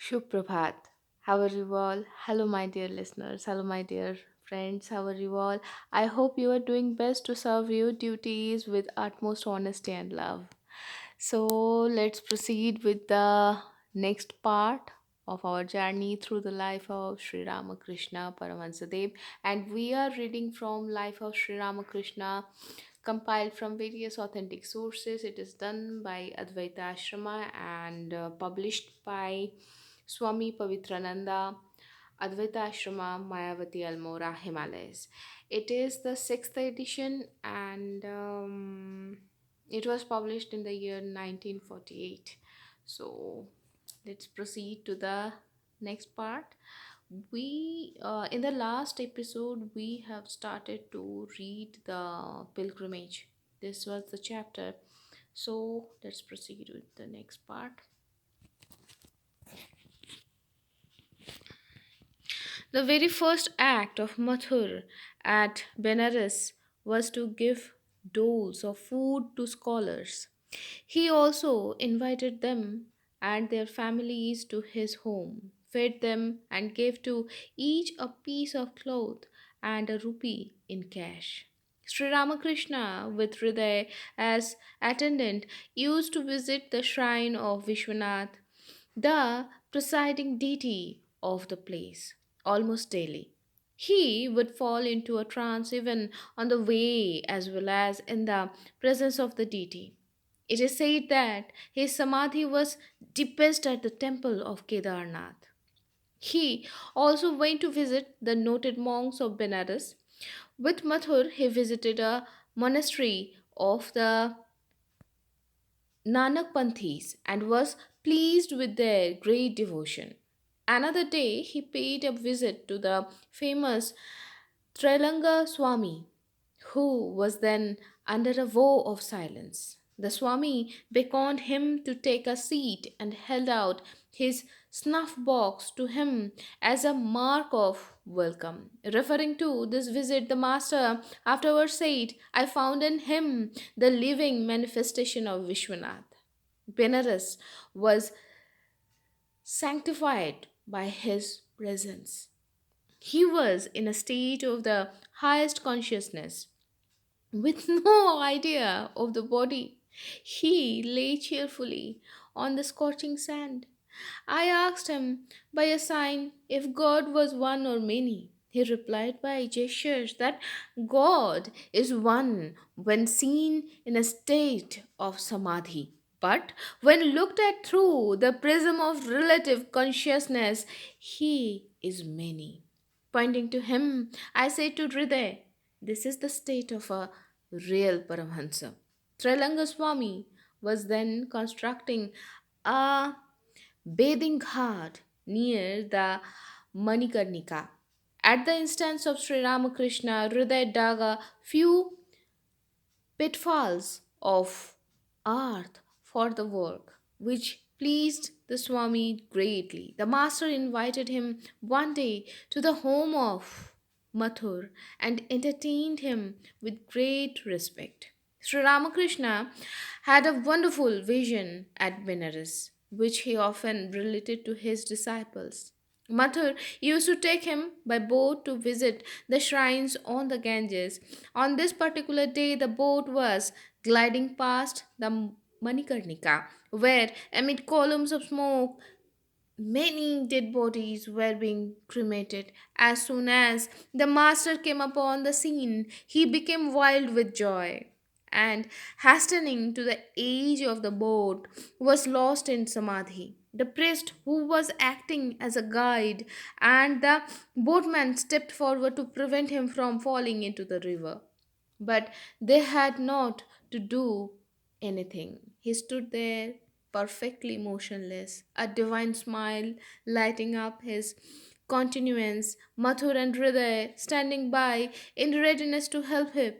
Shubprabhat. How are you all? Hello, my dear listeners. Hello, my dear friends. How are you all? I hope you are doing best to serve your duties with utmost honesty and love. So, let's proceed with the next part of our journey through the life of Sri Ramakrishna Paramahansa Dev, and we are reading from Life of Sri Ramakrishna compiled from various authentic sources. It is done by Advaita Ashrama and published by Swami Pavitrananda, Advaita Ashrama, Mayavati Almora, Himalayas. It is the sixth edition and it was published in the year 1948. So let's proceed to the next part. We In the last episode we have started to read the pilgrimage. This was the chapter. So let's proceed with the next part. The very first act of Mathur at Benares was to give doles of food to scholars. He also invited them and their families to his home, fed them, and gave to each a piece of cloth and a rupee in cash. Sri Ramakrishna, with Hriday as attendant, used to visit the shrine of Vishwanath, the presiding deity of the place, almost daily. He would fall into a trance even on the way as well as in the presence of the deity. It is said that his samadhi was deepest at the temple of Kedarnath. He also went to visit the noted monks of Benares. With Mathur, he visited a monastery of the Nanak Panthis and was pleased with their great devotion. Another day, he paid a visit to the famous Trilanga Swami, who was then under a vow of silence. The Swami beckoned him to take a seat and held out his snuff box to him as a mark of welcome. Referring to this visit, the Master afterwards said, I found in him the living manifestation of Vishwanath. Benares was sanctified by his presence. He was in a state of the highest consciousness with no idea of the body. He lay cheerfully on the scorching sand. I asked him by a sign if God was one or many. He replied by gestures that God is one when seen in a state of samadhi. But when looked at through the prism of relative consciousness, he is many. Pointing to him, I say to Hriday, this is the state of a real Paramhansa. Trilanga Swami was then constructing a bathing ghat near the Manikarnika. At the instance of Sri Ramakrishna, Hriday dug a few pitfalls of earth for the work, which pleased the Swami greatly. The master invited him one day to the home of Mathur and entertained him with great respect. Sri Ramakrishna had a wonderful vision at Benares, which he often related to his disciples. Mathur used to take him by boat to visit the shrines on the Ganges. On this particular day, the boat was gliding past the Manikarnika, where, amid columns of smoke, many dead bodies were being cremated. As soon as the master came upon the scene, he became wild with joy and, hastening to the edge of the boat, was lost in samadhi. The priest, who was acting as a guide, and the boatman stepped forward to prevent him from falling into the river. But they had not to do anything. He stood there perfectly motionless, a divine smile lighting up his continuance, Mathur and Hriday standing by in readiness to help him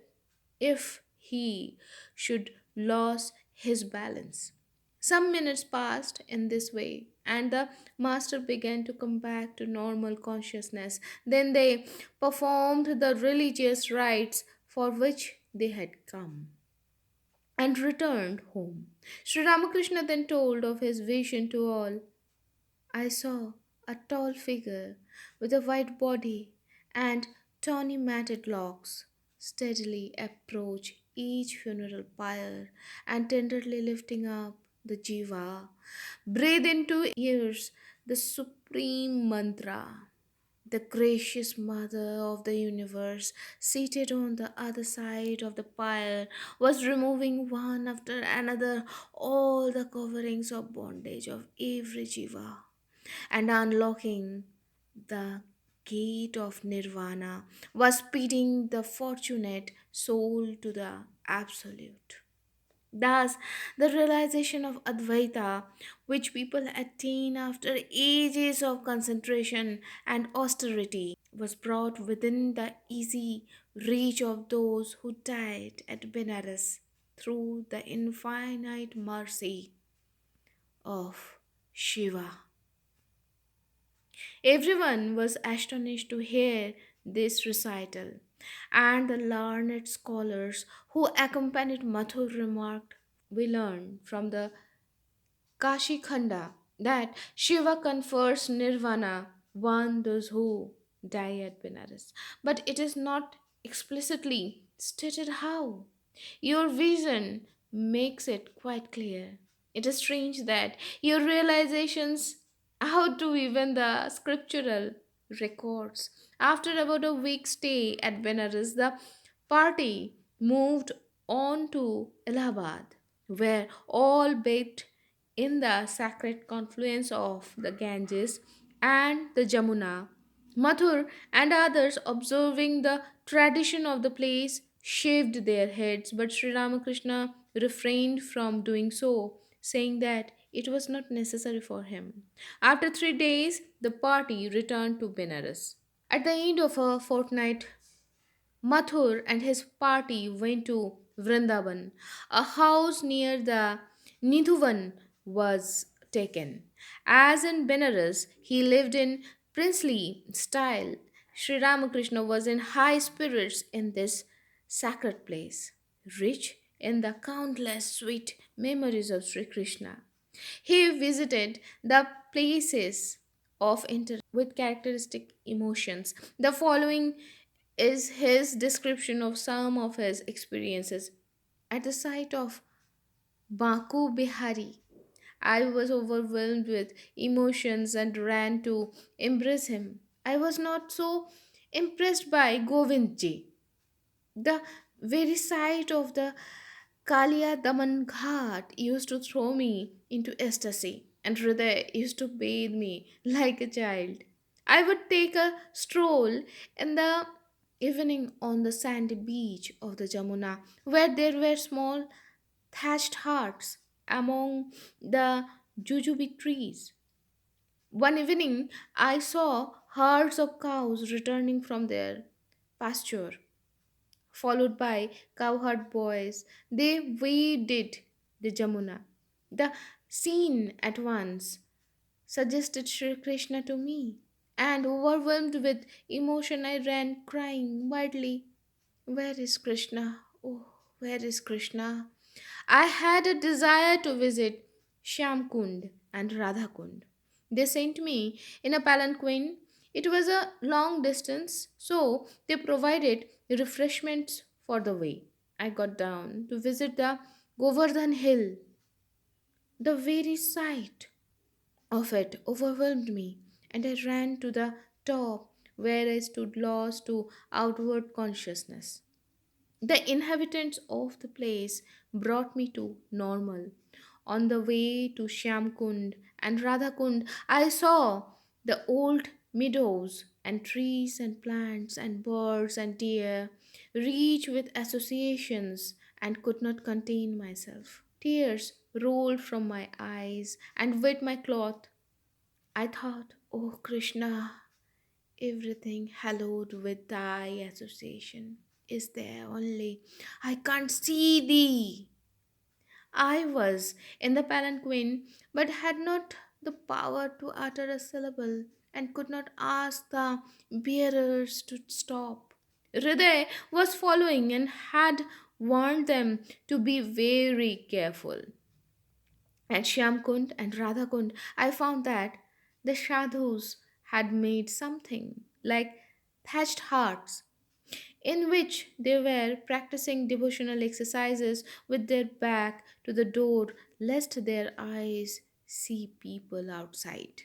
if he should lose his balance. Some minutes passed in this way, and the master began to come back to normal consciousness. Then they performed the religious rites for which they had come and returned home. Sri Ramakrishna then told of his vision to all. I saw a tall figure with a white body and tawny matted locks steadily approach each funeral pyre and tenderly lifting up the jiva. Breathe into ears the supreme mantra. The gracious mother of the universe, seated on the other side of the pyre, was removing one after another all the coverings of bondage of every jiva and unlocking the gate of nirvana, was speeding the fortunate soul to the absolute. Thus, the realization of Advaita, which people attain after ages of concentration and austerity, was brought within the easy reach of those who died at Benares through the infinite mercy of Shiva. Everyone was astonished to hear this recital, and the learned scholars who accompanied Mathur remarked, "We learn from the Kashi Khanda that Shiva confers nirvana on those who die at Benares. But it is not explicitly stated how. Your vision makes it quite clear. It is strange that your realizations outdo even the scriptural records. After about a week's stay at Benares, the party moved on to Allahabad, where all bathed in the sacred confluence of the Ganges and the Jamuna. Mathur and others, observing the tradition of the place, shaved their heads, but Sri Ramakrishna refrained from doing so, saying that it was not necessary for him. After 3 days, the party returned to Benares. At the end of a fortnight, Mathur and his party went to Vrindavan. A house near the Nidhuvan was taken. As in Benares, he lived in princely style. Sri Ramakrishna was in high spirits in this sacred place, rich in the countless sweet memories of Sri Krishna. He visited the places of interest with characteristic emotions. The following is his description of some of his experiences. At the sight of Baku Bihari, I was overwhelmed with emotions and ran to embrace him. I was not so impressed by Govindji. The very sight of the Kalia Daman Ghat used to throw me into ecstasy, and Hriday used to bathe me like a child. I would take a stroll in the evening on the sandy beach of the Jamuna, where there were small thatched huts among the jujube trees. One evening, I saw herds of cows returning from their pasture followed by cowherd boys. They waded the Jamuna. The scene at once suggested Sri Krishna to me, and overwhelmed with emotion, I ran crying wildly, "Where is Krishna? Oh, where is Krishna?" I had a desire to visit Shyamkund and Radhakund. They sent me in a palanquin. It was a long distance, so they provided refreshments for the way. I got down to visit the Govardhan Hill. The very sight of it overwhelmed me, and I ran to the top where I stood lost to outward consciousness. The inhabitants of the place brought me to normal. On the way to Shyamkund and Radhakund, I saw the old meadows and trees and plants and birds and deer, rich with associations, and could not contain myself. Tears rolled from my eyes and wet my cloth. I thought, "Oh Krishna, everything hallowed with thy association is there only. I can't see thee." I was in the palanquin, but had not the power to utter a syllable, and could not ask the bearers to stop. Hriday was following and had warned them to be very careful. At Shyamkund and Radhakund, I found that The sadhus had made something like thatched huts in which they were practicing devotional exercises with their back to the door lest their eyes see people outside.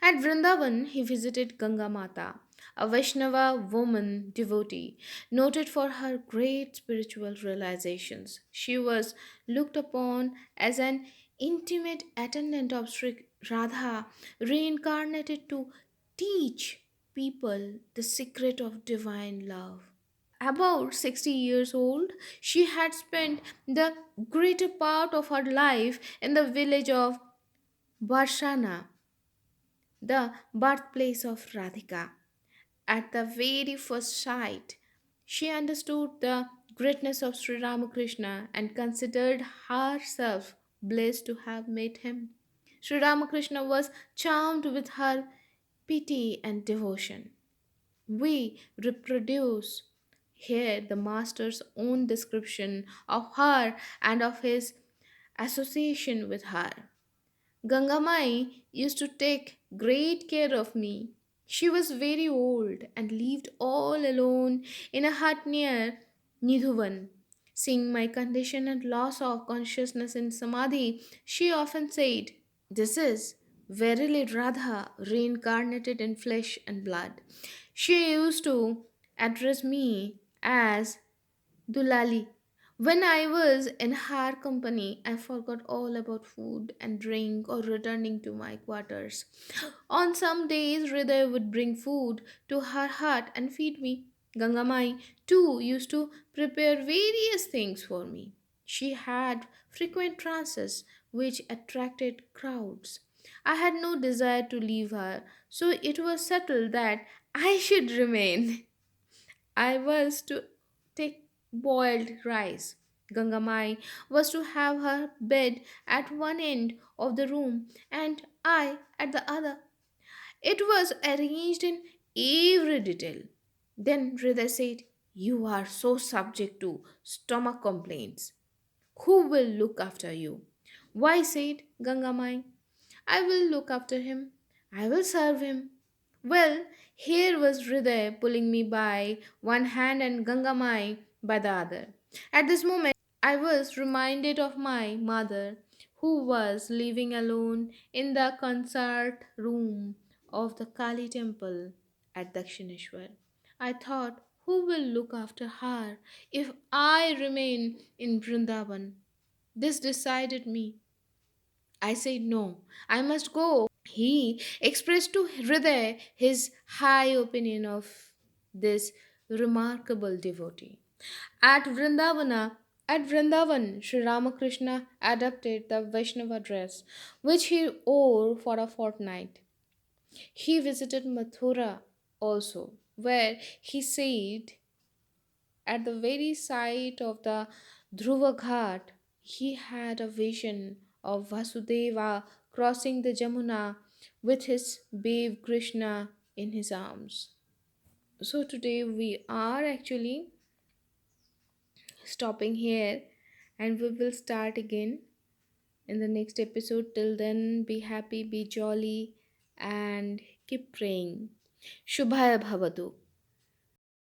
At Vrindavan, he visited Ganga Mata, a Vaishnava woman devotee, noted for her great spiritual realizations. She was looked upon as an intimate attendant of Sri Radha, reincarnated to teach people the secret of divine love. About 60 years old, she had spent the greater part of her life in the village of Barshana, the birthplace of Radhika. At the very first sight, she understood the greatness of Sri Ramakrishna and considered herself blessed to have met him. Sri Ramakrishna was charmed with her pity and devotion. We reproduce here the master's own description of her and of his association with her. Gangamai used to take great care of me. She was very old and lived all alone in a hut near Nidhuvan. Seeing my condition and loss of consciousness in Samadhi, she often said, "This is verily Radha reincarnated in flesh and blood." She used to address me as Dulali. When I was in her company, I forgot all about food and drink or returning to my quarters. On some days, Hriday would bring food to her hut and feed me. Gangamai, too, used to prepare various things for me. She had frequent trances which attracted crowds. I had no desire to leave her, so it was settled that I should remain. I was to take boiled rice. Gangamai was to have her bed at one end of the room and I at the other. It was arranged in every detail. Then Rida said, "You are so subject to stomach complaints. Who will look after you?" "Why," said Gangamai, "I will look after him. I will serve him." Well, here was Hriday pulling me by one hand and Gangamai by the other. At this moment, I was reminded of my mother, who was living alone in the concert room of the Kali temple at Dakshineshwar. I thought, who will look after her if I remain in Vrindavan? This decided me. I said, "No, I must go." He expressed to Hriday his high opinion of this remarkable devotee. At Vrindavan, Sri Ramakrishna adopted the Vaishnava dress, which he wore for a fortnight. He visited Mathura also, where he said at the very sight of the Dhruva Ghat, he had a vision of Vasudeva crossing the Jamuna with his babe Krishna in his arms. So today we are actually stopping here and we will start again in the next episode. Till then, be happy, be jolly, and keep praying. Shubhaya Bhavatu.